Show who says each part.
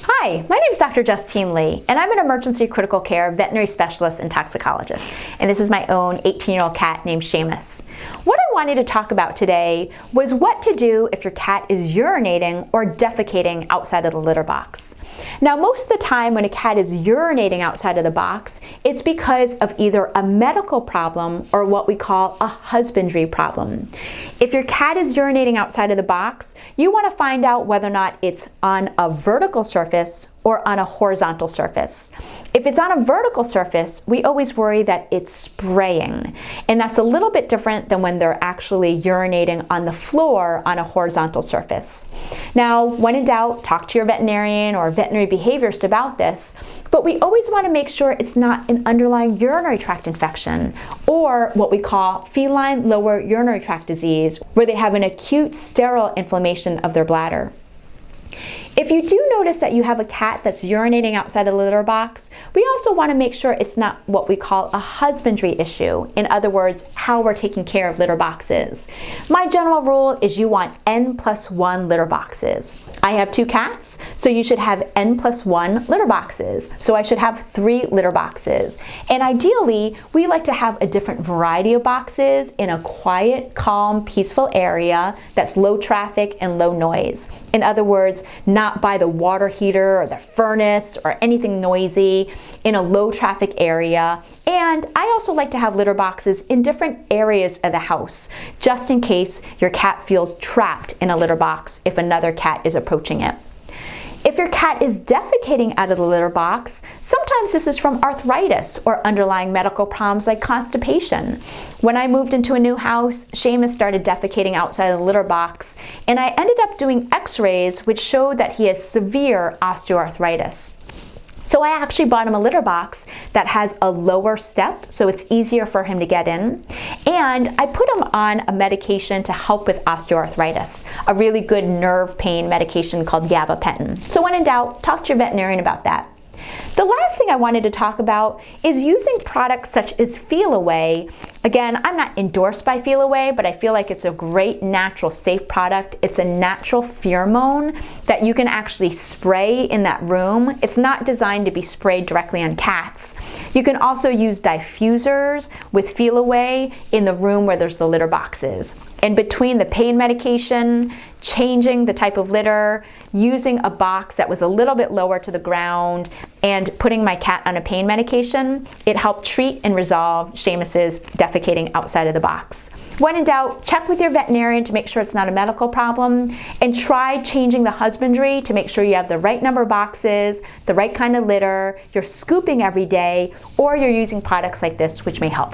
Speaker 1: Hi, my name is Dr. Justine Lee, and I'm an emergency critical care veterinary specialist and toxicologist. And this is my own 18-year-old cat named Seamus. What I wanted to talk about today was what to do if your cat is urinating or defecating outside of the litter box. Now, most of the time when a cat is urinating outside of the box, it's because of either a medical problem or what we call a husbandry problem. If your cat is urinating outside of the box, you want to find out whether or not it's on a vertical surface or on a horizontal surface. If it's on a vertical surface, we always worry that it's spraying, and that's a little bit different than when they're actually urinating on the floor on a horizontal surface. Now, when in doubt, talk to your veterinarian or veterinary behaviorist about this, but we always want to make sure it's not an underlying urinary tract infection or what we call feline lower urinary tract disease, where they have an acute sterile inflammation of their bladder. If you do notice that you have a cat that's urinating outside of the litter box, we also want to make sure it's not what we call a husbandry issue. In other words, how we're taking care of litter boxes. My general rule is you want N+1 litter boxes. I have 2 cats, so you should have N+1 litter boxes. So I should have 3 litter boxes. And ideally, we like to have a different variety of boxes in a quiet, calm, peaceful area that's low traffic and low noise. In other words, not by the water heater or the furnace or anything noisy, in a low traffic area. And I also like to have litter boxes in different areas of the house, just in case your cat feels trapped in a litter box if another cat is approaching it. If your cat is defecating out of the litter box, sometimes this is from arthritis or underlying medical problems like constipation. When I moved into a new house, Seamus started defecating outside of the litter box, and I ended up doing x-rays which showed that he has severe osteoarthritis. So I actually bought him a litter box that has a lower step, so it's easier for him to get in. And I put him on a medication to help with osteoarthritis, a really good nerve pain medication called gabapentin. So when in doubt, talk to your veterinarian about that. The last thing I wanted to talk about is using products such as Feel Away. Again, I'm not endorsed by Feel Away, but I feel like it's a great natural safe product. It's a natural pheromone that you can actually spray in that room. It's not designed to be sprayed directly on cats. You can also use diffusers with Feel Away in the room where there's the litter boxes. And between the pain medication, changing the type of litter, using a box that was a little bit lower to the ground, and putting my cat on a pain medication, it helped treat and resolve Seamus's defecating outside of the box. When in doubt, check with your veterinarian to make sure it's not a medical problem, and try changing the husbandry to make sure you have the right number of boxes, the right kind of litter, you're scooping every day, or you're using products like this which may help.